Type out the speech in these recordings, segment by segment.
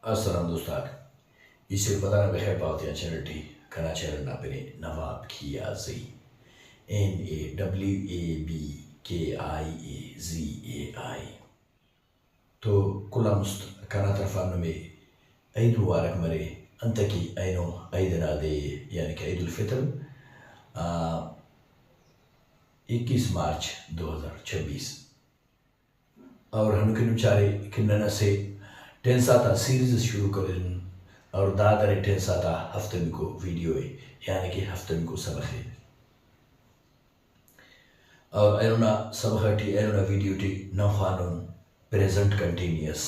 Assalamu dostlar. Isil padana behe baatya channelti kana channel na pene Nawab Kiazi NAWABKIAZAI तो कुला मुस्त kana tarfanu में ईद मुबारक मरे अंत की ऐनो ईद नादे यानी कि ईद उल फितर 21 मार्च 2026 और हम किन चारे किन्ना से टेंसाता सीरीज शुरू करें और दादरे टेंसाता हफ्ते में को वीडियो है यानी कि हफ्ते में को सबक है और ऐरोना सबक टी ऐरोना वीडियो टी नौखानों प्रेजेंट कंटिन्यूस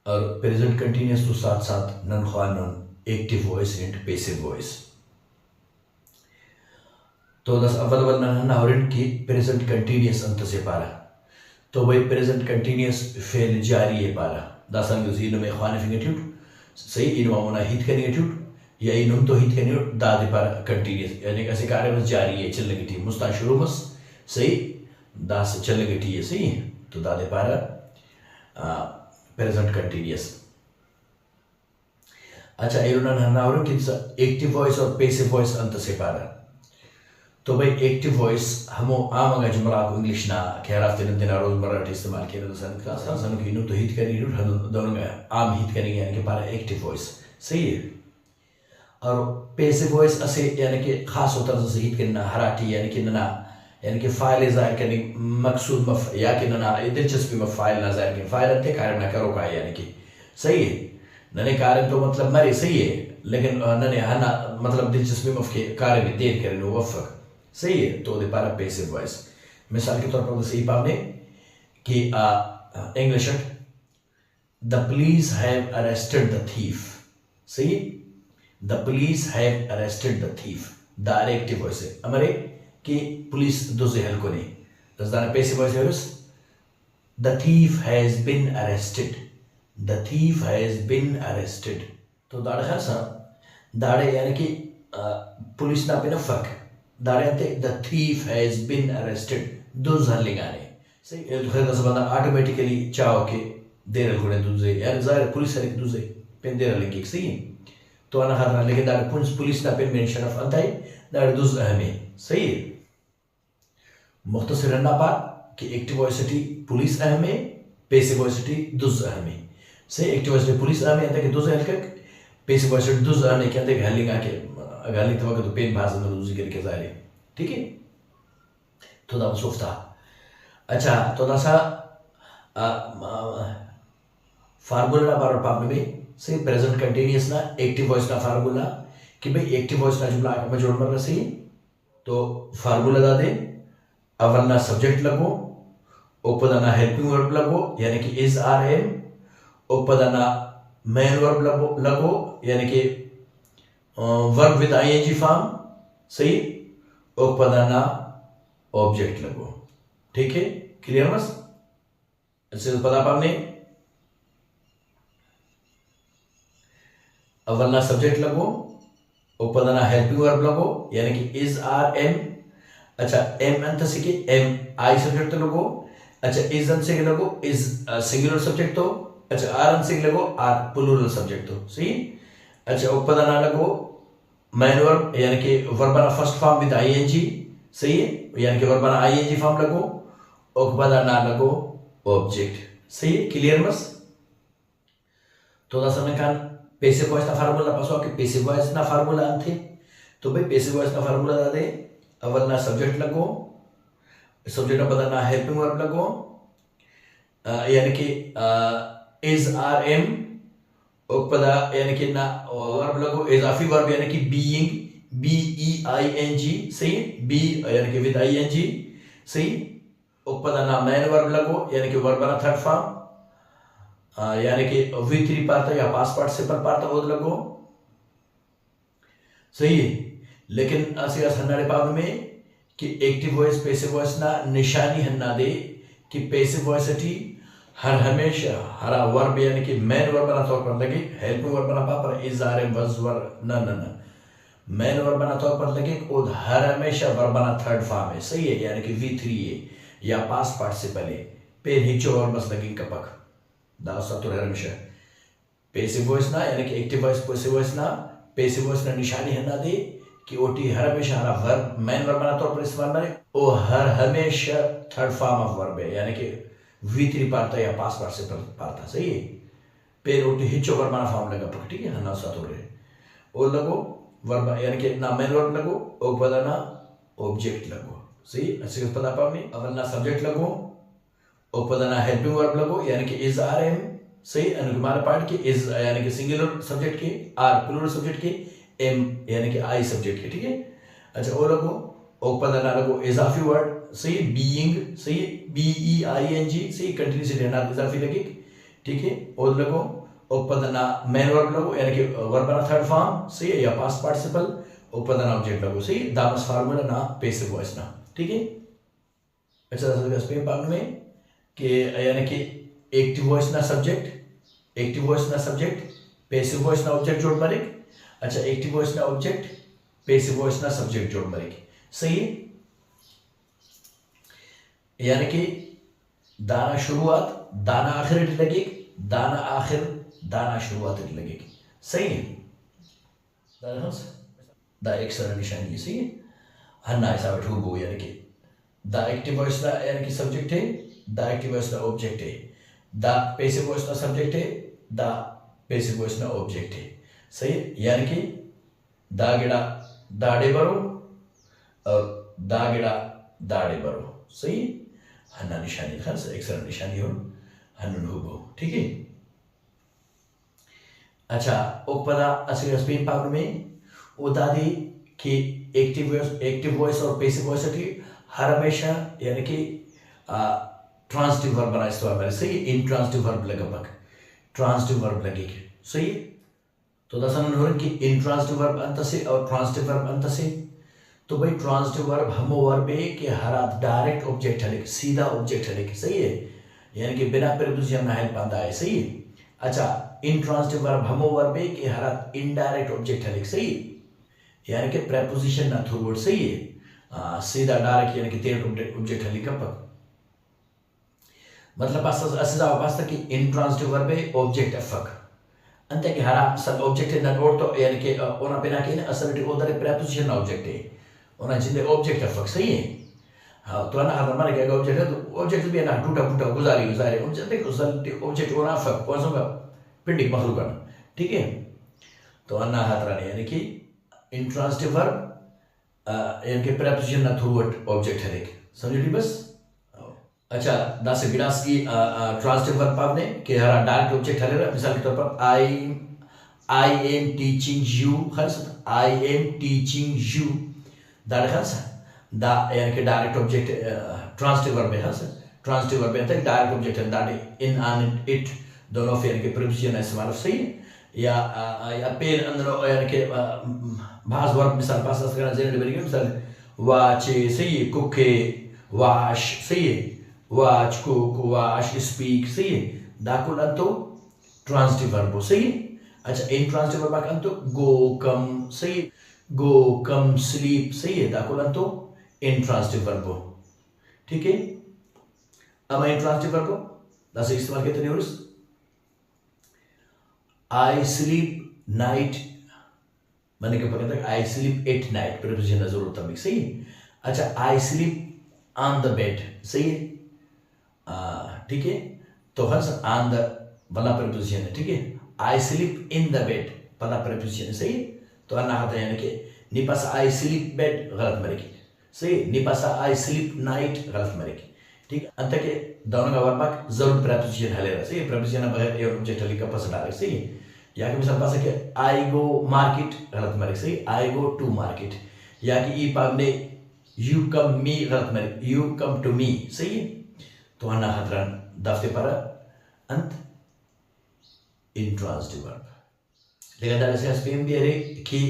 और प्रेजेंट कंटिन्यूस तो साथ साथ नौखानों active voice and passive voice तो दस अव्वल ना और इनकी प्रेजेंट कंटिन्यूस अंत से पारा तो वही प्रेजेंट कंटिन्यूस फेल जारी है पारा दासन यूज़ में खाने फिंगरट्यूट सही इनवा मना हिट करेंगट्यूट या इनुम तो हिट करेंगे दादे पारा कंटिन्यूस यानी कैसे कार्य बस जारी है चलने की थी मुस्ता शुरू बस सही दास चलने की थी सही तो दादे पारा प्रेजेंट कंटिन्यूस अच्छा इरोना ना और कितना एक्टिव वॉइस और पैसिव वॉइस अंत से पारा तो भाई एक्टिव वॉइस हमो आम अगर जुमला को इंग्लिश ना खैरात दिन रोजमर्रा इस्तेमाल किया तो सन का सन की तो हिट करेंगे दोनों आम हिट करेंगे यानी कि पारा एक्टिव वॉइस सही है और पैसिव वॉइस ऐसे यानी कि खास होता है जैसे हिट करना हराटी यानी कि फाइल ज़ाहिर करने मकसूद मफ या कि ना दिलचस्पी में फाइल ना ज़ाहिर करें फाइल अंते कार्य ना करो का यानी कि सही है नने कार्य तो मतलब मरे सही है लेकिन नने हना मतलब दिलचस्पी मफ के कार्य में देर करें वफ़क सही है तो दे पारा पैसिव वॉइस मिसाल के तौर पर सही पावने कि English the police have arrested the thief सही the police have arrested the thief the active voice है हमारे कि पुलिस दोजे हल को नहीं दस दाना पैसिव वॉइस है the thief has been arrested the thief has been arrested तो दाड़े खासा दाड़े यानी कि पुलिस ना पे ना फक दाड़े the thief has been arrested दो झरलिंगाने सही तो खैर दस बंदा ऑटोमेटिकली चाहो के देर गुणे दूजे यार ज़ाहिर पुलिस है दूजे पेन देर लिंग एक सही तो अना खतरा लेकिन दाड़े पुलिस ना पेन मेंशन ऑफ अंताई दाड़े दूज अहमे सही मुख्तसर ना पा कि एक्टिव वॉइसिटी पुलिस अहमे पैसिव वॉइसिटी दूज अहमे सही एक्टिव वॉइसिटी पुलिस अहमे अंत के दूज हलक पैसिव वॉइसिटी दूज अहमे के अंत हलिंगा के गाली तो वक्त पेन भाषा में दूसरी करके जाए ठीक है तो दाम सोफ्ता अच्छा तो दासा फार्मूला बार पापने में सही प्रेजेंट कंटिन्यूस ना एक्टिव वॉइस ना फार्मूला कि भाई एक्टिव वॉइस ना जुमला में जोड़ मर सही तो फार्मूला दा दे अवल ना सब्जेक्ट लगो उपदा ना हेल्पिंग वर्ब लगो यानी कि इज आर एम उपदा ना मेन वर्ब लगो यानी कि वर्ब विद आईएनजी फॉर्म सही उपदाना ऑब्जेक्ट लगो ठीक है क्लियर बस इससे पता आपने अव्वल ना सब्जेक्ट लगो उपदाना हेल्पिंग वर्ब लगो यानी कि इज आर एम अच्छा एम अंत से कि एम आई सब्जेक्ट तो लगो अच्छा इज अंत से लगो इज सिंगुलर सब्जेक्ट तो अच्छा आर अंत से लगो आर प्लूरल सब्जेक्ट तो सही अच्छा उपदाना लगो मैन वर्ब यानी कि वर्बना फर्स्ट फॉर्म विद आईएनजी सही है यानी कि वर्बना आईएनजी फॉर्म लगो उपदाना लगो ऑब्जेक्ट सही है क्लियर बस तो दा समय कान पैसिव वॉइस ना फार्मूला पासो कि पैसिव वॉइस ना फार्मूला अंते तो भाई पैसिव वॉइस ना फार्मूला दा दे अव्वल ना सब्जेक्ट लगो सब्जेक्ट ना बदलना हेल्पिंग वर्ब लगो यानी कि इज आर एम उपदा यानी कि ना वर्ब लगो इजाफी वर्ब यानी कि being B E I N G सही बी यानी कि विद आई एन जी सही उपदा ना मैन वर्ब लगो यानी कि वर्ब ना थर्ड फॉर्म यानी कि वी थ्री पार्ट या पास्ट पार्टिसिपल पार्ट ओद लगो सही है लेकिन ऐसे हन्नारे पाव में कि एक्टिव वॉइस पैसिव वॉइस ना निशानी हन्ना दे कि पैसिव वॉइसिटी हर हमेशा हरा वर्ब यानी कि मेन वर्ब बना तौर पर लगे हेल्पिंग वर्ब बना पर इज आर एम वज वर्ब ना मेन वर्ब बना तौर पर लगे और हर हमेशा वर्ब बना थर्ड फॉर्म है सही है यानी कि V3 है या पास्ट पार्टिसिपल है पेन हिचो और बस लगी कपक दा सतुर हमेशा पैसिव वॉइस ना यानी कि एक्टिव वॉइस पैसिव वॉइस ना पैसिव वॉइस ना निशानी है ना दे कि ओटी हर हमेशा हरा वर्ब मेन वर्ब बना तौर पर इस्तेमाल करे ओ हर हमेशा थर्ड फॉर्म ऑफ वर्ब है यानी कि V3 पार्ट या पास पार्टिसिपल पार्ट था सही है पेन ओटी हिचो वर्ब बना फॉर्म लगा पक ठीक है ना सतुर है ओ लगो वर्ब यानी कि ना मेन वर्ब लगो ओ बदना ऑब्जेक्ट लगो सही अच्छे से पता पाओ नहीं अब ना सब्जेक्ट लगो ओ बदना हेल्पिंग वर्ब लगो यानी कि इज आर एम सही अनुमान पार्ट के इज यानी कि सिंगुलर सब्जेक्ट के आर प्लूरल सब्जेक्ट के एम यानी कि आई सब्जेक्ट के ठीक है अच्छा और लगो ओ पदना लगो इजाफी वर्ड सही बीइंग सही BEING सही कंटिन्यूअसली रहना इजाफी लगे ठीक है और लगो ओ पदना मेन वर्ब लगो यानी कि वर्ब बना थर्ड फॉर्म सही है या पास्ट पार्टिसिपल ओ पदना ऑब्जेक्ट लगो सही दामस फार्मूला ना पैसिव वॉइस ना ठीक है अच्छा स्पेन पार्ट में कि यानी कि एक्टिव वॉइस ना सब्जेक्ट एक्टिव वॉइस ना सब्जेक्ट पैसिव वॉइस ना ऑब्जेक्ट जोड़ मारे अच्छा एक्टिव वॉइस ना ऑब्जेक्ट पैसिव वॉइस ना सब्जेक्ट जोड़ मारे सही है यानी कि दाना शुरुआत दाना आखिर लगे दाना आखिर दाना शुरुआत लगे सही है दा एक सरल निशानी सही है हन्ना ऐसा ठूबो यानी कि द एक्टिव वॉइस ना यानी कि सब्जेक्ट है द एक्टिव वॉइस ना ऑब्जेक्ट है द पैसिव वॉइस ना सब्जेक्ट है द पैसिव वॉइस ना ऑब्जेक्ट है सही यानी कि दा गिड़ा दाड़े बरो और दा गिड़ा दाड़े बरो सही हन्ना निशानी खास एक सरल निशानी हो हन्नु हुबो ठीक है अच्छा ओपदा असली स्पेन पावर में वो दादी कि एक्टिव वॉइस और पैसिव वॉइस की हर हमेशा यानी कि ट्रांसिटिव वर्ब बना इस्तेमाल सही इंट्रांसिटिव वर्ब लगा पक ट्रांसिटिव वर्ब लगेगी सही तो दसन हो कि इंट्रांसिटिव वर्ब अंत से और ट्रांसिटिव वर्ब अंत से तो भाई ट्रांसिटिव वर्ब हम वर्ब है कि हर डायरेक्ट ऑब्जेक्ट है सीधा ऑब्जेक्ट है सही है यानी कि बिना प्रीपोजिशन ना हेल्प आता है सही है अच्छा इंट्रांसिटिव वर्ब हम वर्ब है कि हर इनडायरेक्ट ऑब्जेक्ट है सही यानी कि प्रीपोजिशन ना थ्रू वर्ड सही है सीधा डायरेक्ट यानी कि तेरे ऑब्जेक्ट है कब मतलब पास्ता कि इंट्रांसिटिव वर्ब है ऑब्जेक्ट अफक अंत कि हर सल ऑब्जेक्ट ना नोट तो यानी कि ओना बिना के असल ओदर प्रीपोजिशन ऑब्जेक्ट है ओना जिंदे ऑब्जेक्ट अफक सही है हाँ तो ना हर मारे के ऑब्जेक्ट है तो ऑब्जेक्ट भी ना टूटा फूटा गुजारे उन जते ऑब्जेक्ट ओना अफक कौन सा पिंडिक मखलूक ठीक है तो अन्ना हाथरा यानी कि इंट्रांसिटिव वर्ब यानी कि प्रीपोजिशन ना थ्रू वर्ड ऑब्जेक्ट है समझी बस अच्छा दास गिडास की ट्रांसिटिव वर्ब पावने कि हरा डायरेक्ट ऑब्जेक्ट है मिसाल के तौर पर आई एम टीचिंग यू खल्स I am teaching you that खल्स दा यानी कि डायरेक्ट ऑब्जेक्ट ट्रांसिटिव वर्ब है खल्स ट्रांसिटिव वर्ब है डायरेक्ट ऑब्जेक्ट है दैट इन एंड इट दोनों फिर के प्रीपोजिशन इस्तेमाल सही या पेन अंदर यानी कि भास वर्ब मिसाल पास करना जेनेट बनेगी मिसाल वाचे सही कुके वाश सही watch, cook, wash, speak सही है दाकुल अंतो ट्रांसिटिव वर्ब सही अच्छा इंट्रांसिटिव वर्ब अंतो go come सही go come sleep सही है दाकुल अंतो इंट्रांसिटिव वर्ब ठीक है अब इंट्रांसिटिव वर्ब दास इस्तेमाल करते हैं I sleep night मैंने क्या पकड़ा था I sleep at night preposition जरूरत है सही अच्छा I sleep on the bed सही है ठीक है तो हर ऑन द वाला प्रीपोजिशन है ठीक है I sleep in the bed वाला प्रीपोजिशन है सही तो अन्ना हाथ यानी कि निपासा आई स्लीप बेड गलत मरेगी सही निपासा आई स्लीप नाइट गलत मरेगी ठीक अंत के दोनों का वर्ब जरूर प्रीपोजिशन हलेगा सही प्रीपोजिशन बगैर ये ऑब्जेक्ट हली का पसंद आ सही या कि मिसाल पास है आई गो मार्केट गलत मरेगी सही आई गो टू मार्केट या कि ई पाग ने यू कम मी गलत मरेगी यू कम टू मी सही तो अन्ना हदरन दफ्ते पर अंत इंट्रांसिटिव वर्ब लेकिन दादा से स्पेन भी है कि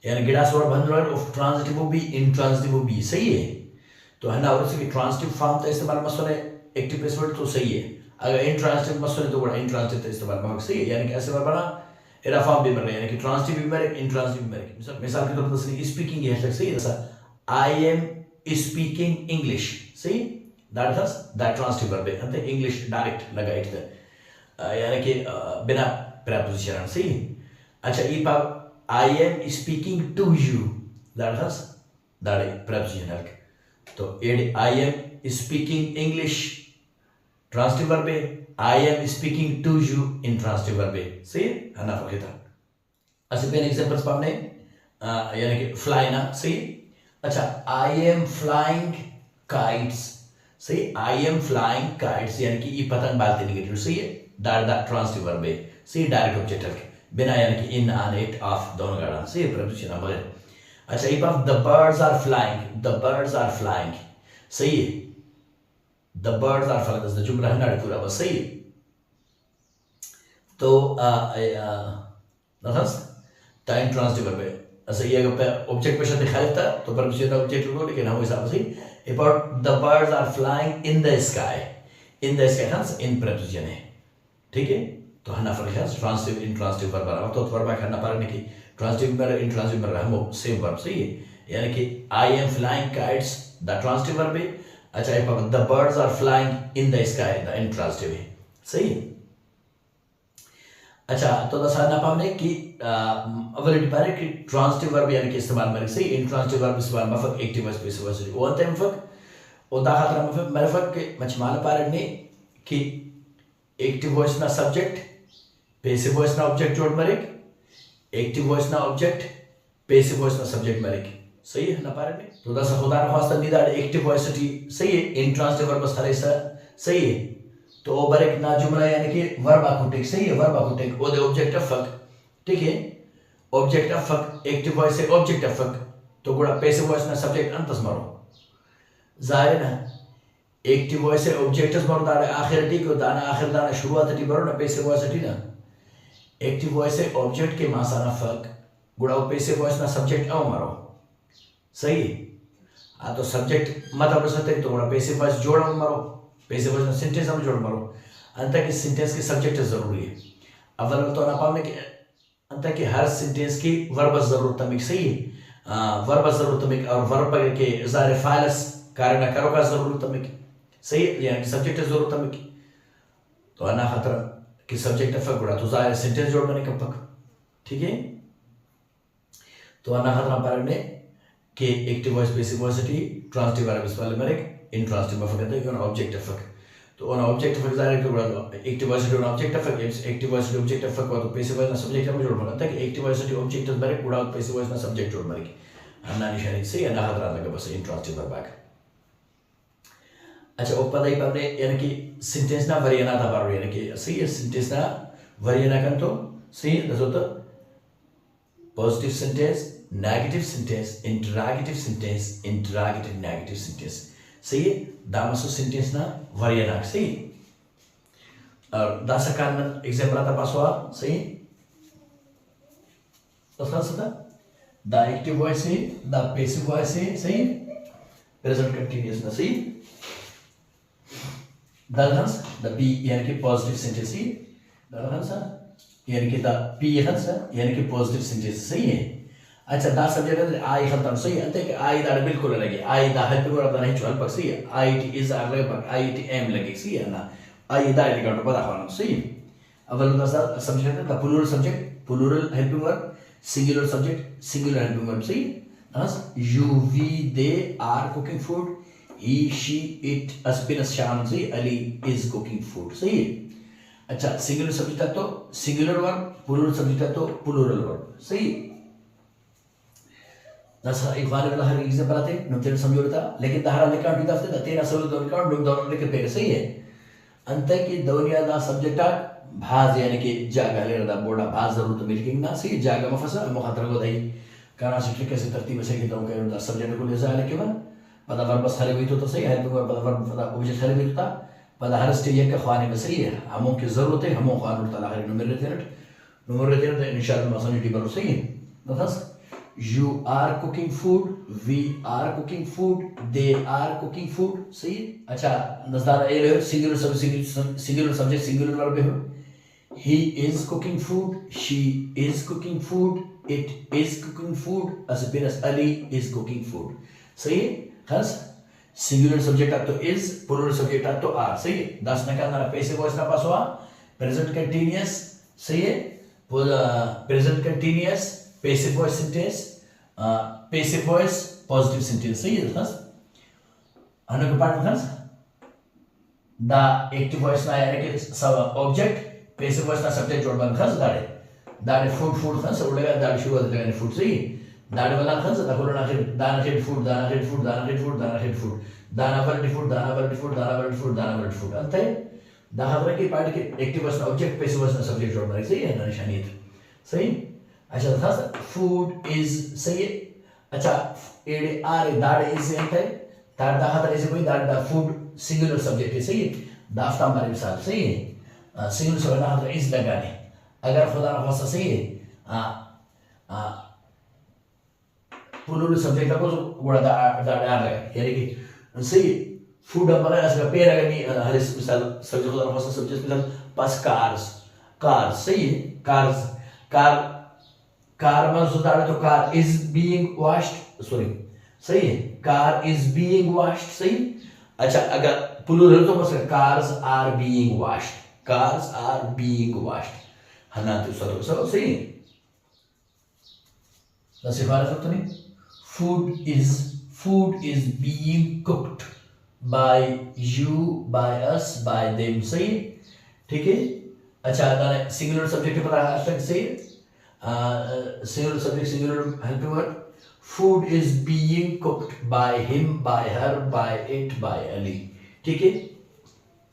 यानी गिडास वर्ब बंदर ऑफ ट्रांसिटिव भी इंट्रांसिटिव भी सही है तो है ना और से ट्रांसिटिव फॉर्म का इस्तेमाल मसले एक्टिव प्रेस वर्ड तो सही है अगर इंट्रांसिटिव मसले तो बड़ा इंट्रांसिटिव का इस्तेमाल बहुत सही है यानी कि ऐसे वर्ब बना एरा फॉर्म भी बन रहा है यानी कि ट्रांसिटिव भी मरे इंट्रांसिटिव भी मरे मिसाल के तौर पर स्पीकिंग ये है सही है आई एम स्पीकिंग इंग्लिश सही दैट हंस दैट ट्रांसिटिव वर्ब है अंत इंग्लिश डायरेक्ट लगा इट यानी कि बिना preposition सही। अच्छा ये पाव I am speaking to you that हंस दैट preposition तो I am speaking English transitive verb है I am speaking to you in transitive verb है सही है ना फर्क था। अच्छा पेन एग्जांपल्स पाने यानी कि फ्लाई ना सही। अच्छा I am flying kites सही I am flying kites यानी कि ये पतंग बालते निकल सही है दैट ट्रांसिटिव वर्ब है सही डायरेक्ट ऑब्जेक्ट है बिना यानी कि इन ऑन इट ऑफ दोनों गाड़ा सही प्रपोजिशन नंबर। अच्छा ये पास द बर्ड्स आर फ्लाइंग सही है the birds are flying the जुमला है ना पूरा बस सही है। तो नफस टाइम ट्रांसिटिव वर्ब है ऐसा ये अगर ऑब्जेक्ट पे शब्द खाली था तो प्रपोजिशन ऑब्जेक्ट लो लेकिन हम हिसाब से about the birds are flying in the sky हंस इन प्रपोजिशन है ठीक है। तो हना फर्क है ट्रांसिटिव इन ट्रांसिटिव वर्ब बराबर तो वर्ब का हना पारने की ट्रांसिटिव में इन ट्रांसिटिव में हम सेम वर्ब सही है यानी कि I am flying kites the transitive verb है। अच्छा ये पापा the birds are flying in the sky the intransitive है सही। अच्छा तो दसा ना पाने कि अवलिटी पारे कि ट्रांसिटिव वर्ब यानी कि इस्तेमाल में सही इंट्रांसिटिव वर्ब इस्तेमाल में fuck active voice passive voice वो अंत में फक और दाखला में फक मेरे फक के मचमाल पारे ने कि एक्टिव वॉइस ना सब्जेक्ट पैसिव वॉइस ना ऑब्जेक्ट जोड़ मरेक एक्टिव वॉइस ना ऑब्जेक्ट पैसिव वॉइस ना सब्जेक्ट मरेक सही है ना पारे में। तो दस खुदा ना खास तंदीदा एक्टिव वॉइस सही है इंट्रांसिटिव वर्ब सारे सही है तो ओवर एक ना जुमला यानी कि वर्ब आकुटिक सही है वर्ब आकुटिक ओ दे ऑब्जेक्ट ऑफ फक ठीक है ऑब्जेक्ट ऑफ फक एक्टिव वॉइस से ऑब्जेक्ट ऑफ फक तो गुड़ा पैसिव वॉइस ना सब्जेक्ट अंतस मारो जाहिर ना एक्टिव वॉइस से ऑब्जेक्ट्स मारो दाना आखिर टी को दाना आखिर दाना शुरुआत टी मारो ना पैसिव वॉइस टी ना एक्टिव वॉइस से ऑब्जेक्ट के मासाना फक गुड़ा पैसिव वॉइस ना सब्जेक्ट आओ मारो सही हाँ तो सब्जेक्ट मत अब सकते तो बड़ा पैसिव वॉइस जोड़ मारो पैसिव वॉइस में सेंटेंस हम जोड़ मारो अंत की सेंटेंस के सब्जेक्ट जरूरी है अव्वल तो ना पाने कि अंत की हर सेंटेंस की वर्ब जरूरत तमिक सही है वर्ब जरूरत तमिक और वर्ब के ज़ाहिर फाइलस कार्य ना करो का जरूरत तमिक सही यानी सब्जेक्ट जरूरत तमिक तो अना खतरा कि सब्जेक्ट फक बड़ा तो ज़ाहिर सेंटेंस जोड़ बने कब तक ठीक है। तो अना खतरा पारे ने कि active voice passive voice transitive verb इस्तेमाल में इंट्रांसिटिव वर्ब कहते हैं ऑब्जेक्ट ऑफ फक तो ऑन ऑब्जेक्ट ऑफ जाहिर तो बड़ा active voice on object of फक एक्टिव वॉइस ऑब्जेक्ट ऑफ फक तो पैसिव वॉइस ना सब्जेक्ट में जोड़ बनता है कि एक्टिव वॉइस ऑब्जेक्ट में बड़ा पैसिव वॉइस ना सब्जेक्ट जोड़ मरे अन्ना निशानी से अन्ना खतरा लगा बस इंट्रांसिटिव वर्ब का। अच्छा ऊपर दाई पापने यानी कि सेंटेंस ना वरियना था बारो यानी कि सही है सेंटेंस ना वरियना कन तो सही दसो तो positive sentence negative sentence interrogative negative sentence सही है दामसो सेंटेंस ना वरियना सही और दासा कान एग्जांपल आता पासवा सही तो सदा द एक्टिव वॉइस है द पैसिव वॉइस है सही प्रेजेंट कंटीन्यूअस ना सही दलहंस द पी यानी कि पॉजिटिव सेंटेंस ही दलहंस यानी कि द पी हंस यानी कि पॉजिटिव सेंटेंस सही है। अच्छा दा सब्जेक्ट आई खत्म सही है अंते कि आई दा बिल्कुल लगे आई दा है पूरा दा नहीं चल पर सही है आई टी इज आर लगे पर आई टी एम लगे सही है ना आई दा लगे तो पता होना सही अव्वल दा subject the plural helping verb singular subject singular helping verb सही हंस you we they are cooking food he she it as शाम से अली is cooking food सही है। अच्छा सिंगुलर सब्जेक्ट है तो सिंगुलर वर्ब प्लूरल सब्जेक्ट है तो प्लूरल वर्ब सही दसा एक वाले वाला हर एग्जांपल आते न तेरे समझो था लेकिन दहरा लिखा डी दफ्ते तेरा सब दोनों लिखे पे सही है अंत की दुनिया दा सब्जेक्ट भाज यानी कि जागा ले दा बोर्डा भाज जरूरत मिलकिंग ना सही जागा मफसा मुखातरा को दई काना से कैसे तरतीब से कि दो के सब्जेक्ट को ले जाए लेकिन पदा वर्ब खले भी तो सही है तो पदा वर्ब पदा ऑब्जेक्ट खले भी तो पदा हर स्टेज के खाने में सही है हमों की जरूरत है हमों खान तला है नंबर रहते हैं इंशाल्लाह मसनी टी बरो सही है बस you are cooking food we are cooking food they are cooking food सही। अच्छा नजदार a singular subject singular verb है he is cooking food she is cooking food it is cooking food as well as Ali is cooking food सही हंस singular subject atto is, plural subject atto are. सही है. Das na kana passive voice na paswa, present continuous. सही है. Present continuous, passive voice sentence, passive voice, positive sentence. सही है खास. अनु के पार्ट खास. Da active voice na यानी कि object, passive voice na subject जोड़ बन खास दाड़े. दाड़े food खास उड़ेगा दाड़े शुगर लगाने food. सही है. दाना वाला खास दाखोला दाना हेड फूड दाना हेड फूड दाना हेड फूड दाना हेड फूड दाना वरटी फूड दाना वरटी फूड दाना वरटी फूड दाना वरटी फूड अंते दाहरा की पार्ट के एक्टिव वर्स ऑब्जेक्ट पैसिव वर्स सब्जेक्ट जोड़ना है. सही है ना निशानी सही. अच्छा खास फूड इज. सही है. अच्छा एडे आर दाड़े इज अंते दाड़ दाहरा इज कोई दाड़ दा फूड सिंगुलर सब्जेक्ट है. सही है. दाफ्ता हमारे साथ. सही है. सिंगुलर सब्जेक्ट दाहरा इज लगाने अगर खुदा ना खासा. सही है. plural subject को गुड़ा दाड़ा यानी कि सही फूड हमारा ऐसा पेड़ अगर नहीं हर मिसाल सब्जेक्ट होता है फर्स्ट सब्जेक्ट मिसाल पास कार्स. सही है. कार में जो दाड़ा तो car is being washed. Sorry. सही है. Car is being washed. सही. अच्छा अगर plural तो बस कार्स आर बीइंग वॉश्ड. हना तो सब सही. ना सिफारिश तो नहीं. Food is being cooked by you, by us, by them. सही. ठीक है. अच्छा ना सिंगुलर सब्जेक्ट पर आस्पेक्ट. सही. Singular subject singular helping word. Food is being cooked by him, by her, by it, by Ali. ठीक है.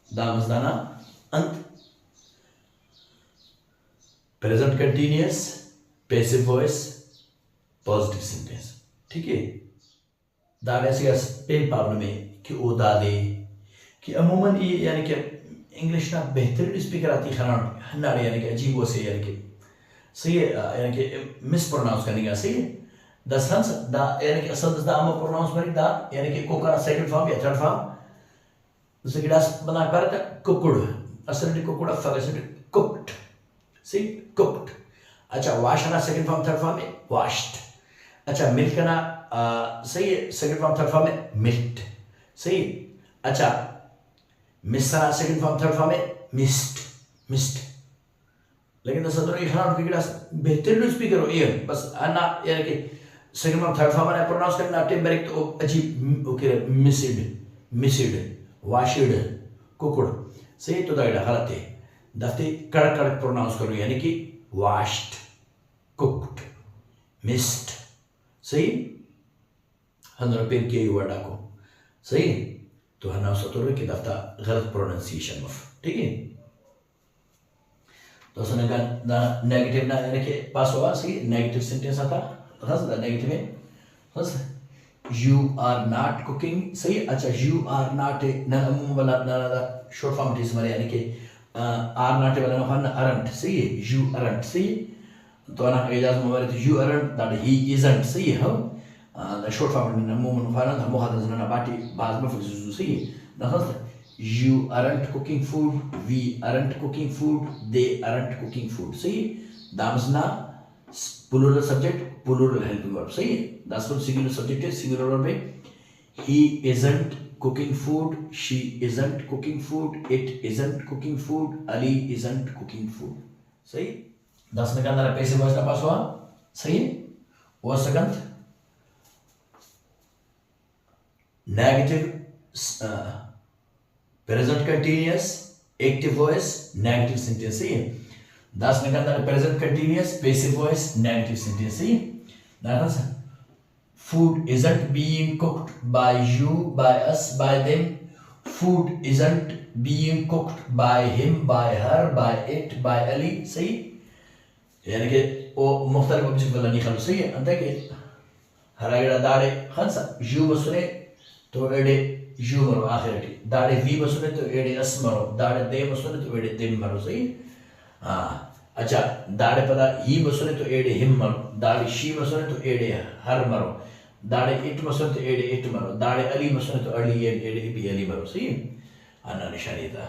दामसदाना अंत. Present continuous, passive voice, positive sentence. ठीक है. दादे से पेन प्रॉब्लम है कि ओ दादे कि अमूमन ये यानी कि इंग्लिश ना बेहतरीन स्पीकर आती है हनाड़े यानी कि अजीब से यानी कि सही है यानी कि मिस प्रोनाउंस करने का. सही है. दस हंस दा यानी कि असल दा हम प्रोनाउंस करें दा यानी कि कोकरा सेकंड फॉर्म या थर्ड फॉर्म जैसे कि दास बना कर था कुकुड़ असल में कुकुड़ा फगस कुक्ड. सही. कुक्ड. अच्छा वाश ना सेकंड फॉर्म थर्ड फॉर्म है वाश्ड. अच्छा मिल्क ना सही है सेकंड फॉर्म थर्ड फॉर्म है मिल्क्ड. सही. अच्छा मिस्सना सेकंड फॉर्म थर्ड फॉर्म है मिस्ट. लेकिन दस तो ये खाना उनकी क्लास बेहतरीन स्पीकर हो ये बस अन्ना यानी कि सेकंड फॉर्म थर्ड फॉर्म में प्रोनाउंस करना टेम्परिक तो अजीब ओके मिसिड वाशिड कुकुड़. सही. तो दाइडा हालत है दफ्ते कड़क प्रोनाउंस करो यानी कि वाश्ड, कुक्ड, मिस्ट. सही. हंड्रेड पेन के वर्ड को. सही. तो हना सतोरे के दफ्ता गलत प्रोनाउंसिएशन ऑफ. ठीक है. तो उसने कहा नेगेटिव ना यानी कि पास हुआ. सही. नेगेटिव सेंटेंस आता हंस द नेगेटिव में हंस यू आर नॉट कुकिंग. सही. अच्छा यू आर नॉट ना वाला ना शॉर्ट फॉर्म इज मारे यानी कि आर नॉट वाला ना अरंट. सही है. You aren't. सही. तो अना एजाज मोबाइल तो you aren't that he isn't. सही है. the short form na moment fana da mo hada zana bati baz ma fuzu. Sही na hasta you aren't cooking food, we aren't cooking food, they aren't cooking food. सही. दामसना plural subject plural helping verb. सही. that's what singular subject है singular verb है. he isn't cooking food, she isn't cooking food, it isn't cooking food, Ali isn't cooking food. सही. 10 में अंदर पैसे word का पास हुआ. सही. और second negative present continuous active voice negative sentence. सही है. 10 में अंदर present continuous passive voice negative sentence. सही. ना food isn't being cooked by you, by us, by them. food isn't being cooked by him, by her, by it, by Ali. सही. यानी कि वो मुख्तलिफ ऑब्जेक्ट वाला नहीं खाना. सही है. अंत के हर अगर दाड़े खानसा यू बसुने तो एडे यू मरो आखिरटी. दाड़े वी बसुने तो एडे अस मरो. दाड़े दे बसुने तो एडे देम मरो. सही. हाँ. अच्छा दाड़े पता ही बसुने तो एडे हिम मरो. दाड़े शी बसुने तो एडे हर मरो. दाड़े इट बसुने तो एडे इट मरो. दाड़े अली बसुने तो अली एडे भी अली मरो. सही. अन्ना निशानी था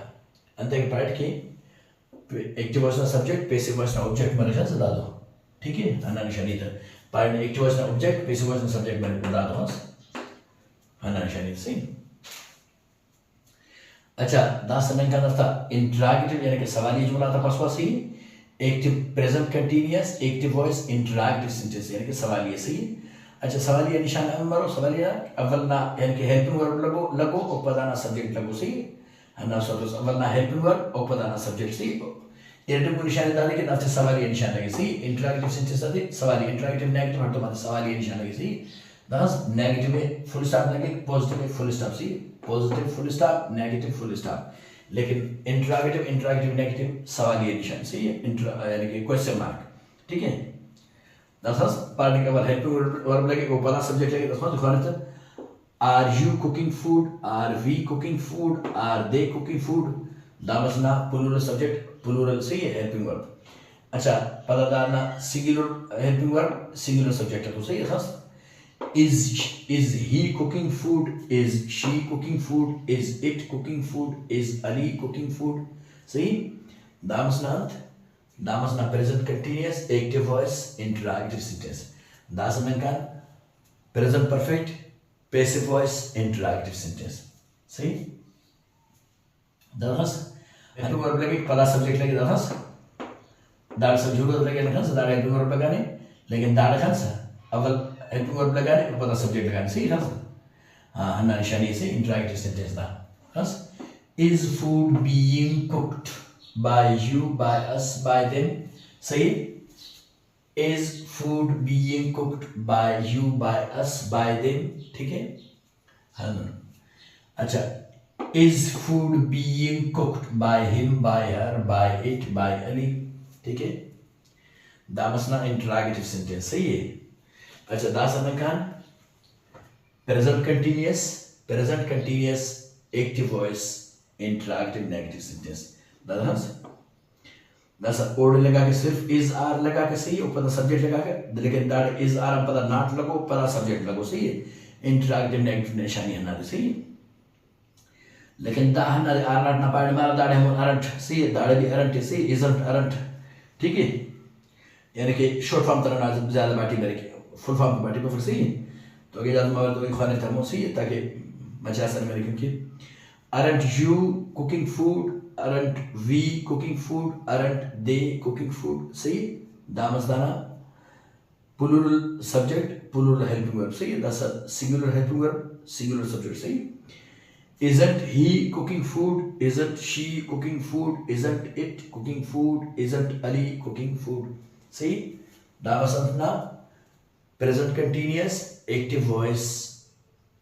अंत के पार्ट की एक्टिव वॉइस ना सब्जेक्ट पैसिव वॉइस ना ऑब्जेक्ट में निशान से डाल दो. ठीक है. अन्ना निशानी था पार्ट एक्टिव वॉइस ना ऑब्जेक्ट पैसिव वॉइस ना सब्जेक्ट में डाल दो. अन्ना निशानी. सही. अच्छा दास समय का था इंटरैक्टिव यानी कि सवालिया जुमला था पसवा सही active present continuous active voice interactive sentence यानी कि सवालिया सही। अच्छा सवालिया निशान मरो सवालिया अव्वल ना यानी कि हेल्पिंग वर्ब लगो उपदाना सब्जेक्ट लगो सही ना सोचो अव्वल ना हेल्पिंग वर्ब उपदाना सब्जेक्ट सही ಎರಡಕ್ಕೂ ನಿಶಾನೆ ದಾಳಿಗೆ ನಾವು ಸವಾಲಿಯ ನಿಶಾನೆ ಆಗಿಸಿ ಇಂಟರಾಕ್ಟಿವ್ ಸೆಂಟೆನ್ಸ್ ಅದೇ ಸವಾಲಿಯ ಇಂಟರಾಕ್ಟಿವ್ ನೆಗೆಟಿವ್ ಹಟ್ಟು ಮತ್ತೆ ಸವಾಲಿಯ ನಿಶಾನೆ ಆಗಿಸಿ दस नेगेटिव में फुल स्टॉप लगे पॉजिटिव में फुल स्टॉप सी positive full stop negative full stop लेकिन इंटरैक्टिव नेगेटिव सवालिया निशान सी यानी कि क्वेश्चन मार्क ठीक है। दस पार्टिकल हेल्पिंग वर्ब लगे वो पहला सब्जेक्ट लगे दस मतलब are you cooking food are we cooking food are they cooking food दामसना प्लूरल सब्जेक्ट प्लूरल से ये हेल्पिंग वर्ब। अच्छा पदादाना singular helping verb singular subject है तो सही है। is he cooking food is she cooking food is it cooking food is Ali cooking food सही। दामसना present continuous active voice interrogative sentence Dasman का present perfect passive voice interrogative sentence सही। दास helping verb लगे पहला subject लगे दास दाड़ subject लगे ना खान दाड़ हेल्पिंग वर्ब लगाने लेकिन दाड़ खान सा अव्वल हेल्पिंग वर्ब लगाने और पहला सब्जेक्ट लगाने सही ना हाँ हन्ना निशानी से इंटरैक्टिव सेंटेंस था बस is food being cooked by you by us by them सही is food being cooked by you by us by them ठीक है हाँ अच्छा is food being cooked by him by her by it by Ali ठीक है दामसना interactive sentence सही है। अच्छा दासमन खान present continuous active voice interactive negative sentence दास ओड लगा के सिर्फ is are लगा के सही ऊपर सब्जेक्ट लगा के लेकिन दैट is are पता not लगो पता सब्जेक्ट लगो सही है इंटरैक्टिव नेगेटिव निशानी है ना सही लेकिन दाहन आर नॉट ना पाड़ मारा दाड़े हम अरंट सही है दाड़े भी अरंट सही isn't अरंट ठीक है यानी कि शॉर्ट फॉर्म तरह ना ज्यादा बाटी मेरे फुल फॉर्म की बाटी पर फिर सही है तो अगर ज्यादा मगर तो खाने थर्मो सही है ताकि मचा सर मेरे क्योंकि aren't you cooking food aren't we cooking food aren't they cooking food सही दामस दाना plural subject plural helping verb सही that's a singular helping verb singular subject सही isn't he cooking food isn't she cooking food isn't it cooking food isn't Ali cooking food सही दामस दाना present continuous active voice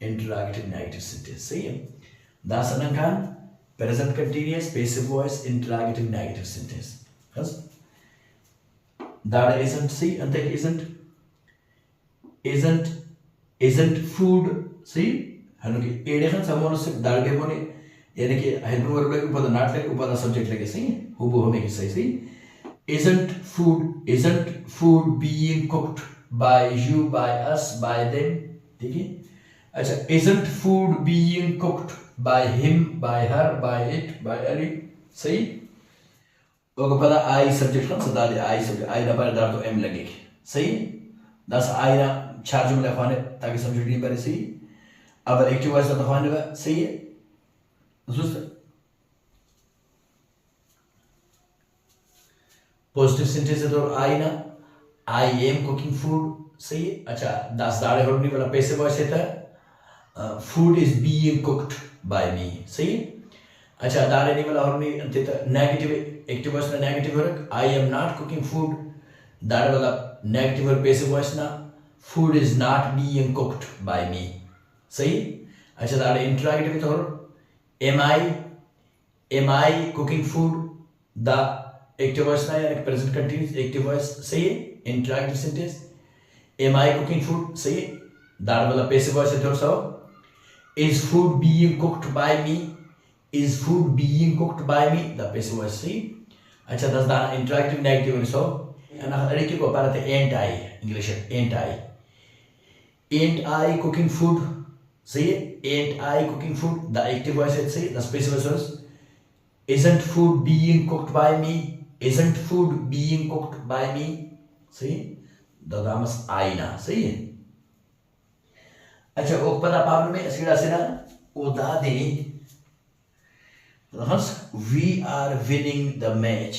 interrogative negative sentence सही है। दासनन Khan present continuous passive voice interrogative negative sentence yes दाड़ isn't सही अंत isn't food सही हनु की एडे खान समोन से दाड़ के बोने यानी कि हेल्पिंग वर्ब लगे ऊपर नाट लगे ऊपर सब्जेक्ट लगे सही है हुबहू होने की सही isn't food being cooked by you by us by them ठीक है। अच्छा isn't food being cooked by him by her by it by Ali सही तो पता आई सब्जेक्ट का सदा दे आई सब्जेक्ट आई ना पर दार तो एम लगेगी सही 10 आई ना चार जुमले खाने ताकि समझ नहीं पड़े सही अब एक्टिव वॉइस तो खाने में सही है पॉजिटिव सेंटेंस है तो आई ना आई एम कुकिंग फूड सही है। अच्छा 10 दाड़े होने वाला पैसे वॉइस है food is being cooked by me सही है। अच्छा दाड़े नहीं वाला और नहीं नेगेटिव एक्टिव वॉइस ना negative work I am not cooking food दाड़े वाला नेगेटिव वर्क पैसे वॉइस ना food is not being cooked by me सही। अच्छा दाड़े इंटरैक्टिव तो am I cooking food the active voice ना यानी प्रेजेंट कंटीन्यूअस एक्टिव वॉइस सही है interactive sentence am I cooking food सही है दाड़ वाला पैसिव वॉइस है थोड़ा सा is food being cooked by me is food being cooked by me the passive voice सही। अच्छा 10 दाना इंटरैक्टिव नेगेटिव सो ना अरे को पारते ain't I English ain't I cooking food सही है ain't I cooking food the active voice है सही the passive voice isn't food being cooked by me isn't food being cooked by me सही दामस आई ना सही है। अच्छा ओ पता पावन में सीधा सीधा ओदा दे Hans, we are winning the match.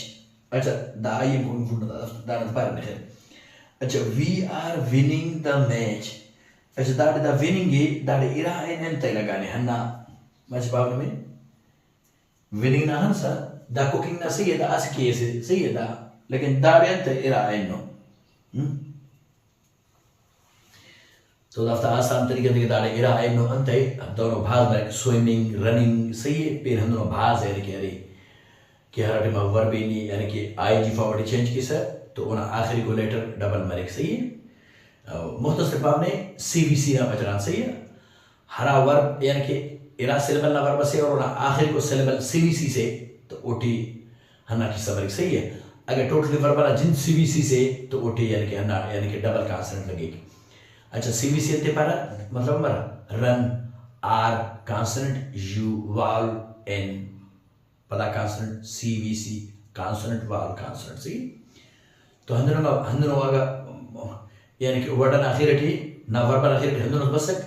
अच्छा दाई को फुट दाना पार नहीं है. अच्छा we are winning the match. अच्छा दाड़े दा winning ये दाड़े इरा इन तय लगाने हन्ना मैच पावने में winning ना हंसा दा cooking ना सही है दा आज की ऐसे सही है दा लेकिन दाड़े इन तय इरा इन नो तो दफ्तर आसान तरीके से दाड़े इरा इन नो अंते अब दोनों भाग में स्विमिंग रनिंग सही है फिर हम दोनों भाग है कि हर टाइम वर्ब नहीं यानी कि आईजी फॉर्वर्ड चेंज की सर तो उन आखिरी को लेटर डबल मरिक सही है मुख्तसर पाव ने सीवीसी ना बचना सही है हरा वर्ब यानी कि इरा सिलेबल ना वर्ब से और आखिरी को सिलेबल सीवीसी से तो ओटी हन्ना की सबरिक सही है अगर टोटली वर्ब वाला जिन सीवीसी से तो ओटी यानी कि हन्ना यानी कि डबल कॉन्सोनेंट लगेगी. अच्छा सीवीसी अंते पारा मतलब मरा रन आर कॉन्सोनेंट यू वाल एन पदा कॉन्सोनेंट सीवीसी कॉन्सोनेंट वाल कॉन्सोनेंट सही तो हंदनो आगा यानी कि वर्ड आखिर थी ना वर्ब आखिर हंदनो बसक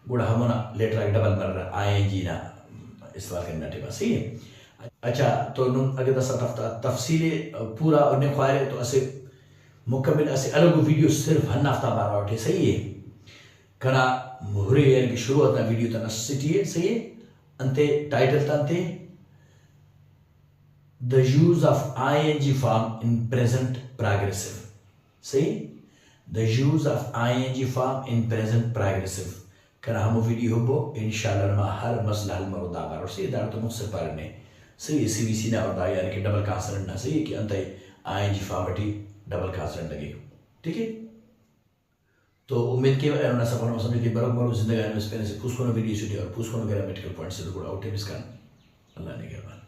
बुढ़ा हमना लेटर आगे डबल मर रहा आईएनजी ना इस्तेमाल करना ठीक सही है. अच्छा तो नुन अगर दसा तफसीले पूरा उन्हें ख्वारे तो ऐसे मुकम्मल ऐसे अलग वीडियो सिर्फ हन्ना हफ्ता बारह उठे सही है कना मुहरे यानी कि शुरुआत ना वीडियो तना सिटी है सही है अंते title तंते the use of ing form in present progressive see the use of ing form in present progressive kana हम वीडियो हो इंशाल्लाह मा हर मसला हल मरुदा बार से दार तो मुझसे पढ़ने सही सीवीसी ना और यानी कि डबल कॉन्सोनेंट ना सही कि अंत ing form बटी डबल कॉन्सोनेंट लगे ठीक है. तो उम्मीद के ना सपना समझ के बरकत जिंदगी में स्पेन से पूछ को वीडियो शूट और पूछ को ग्रामेटिकल पॉइंट से थोड़ा आउट मिस कर अल्लाह ने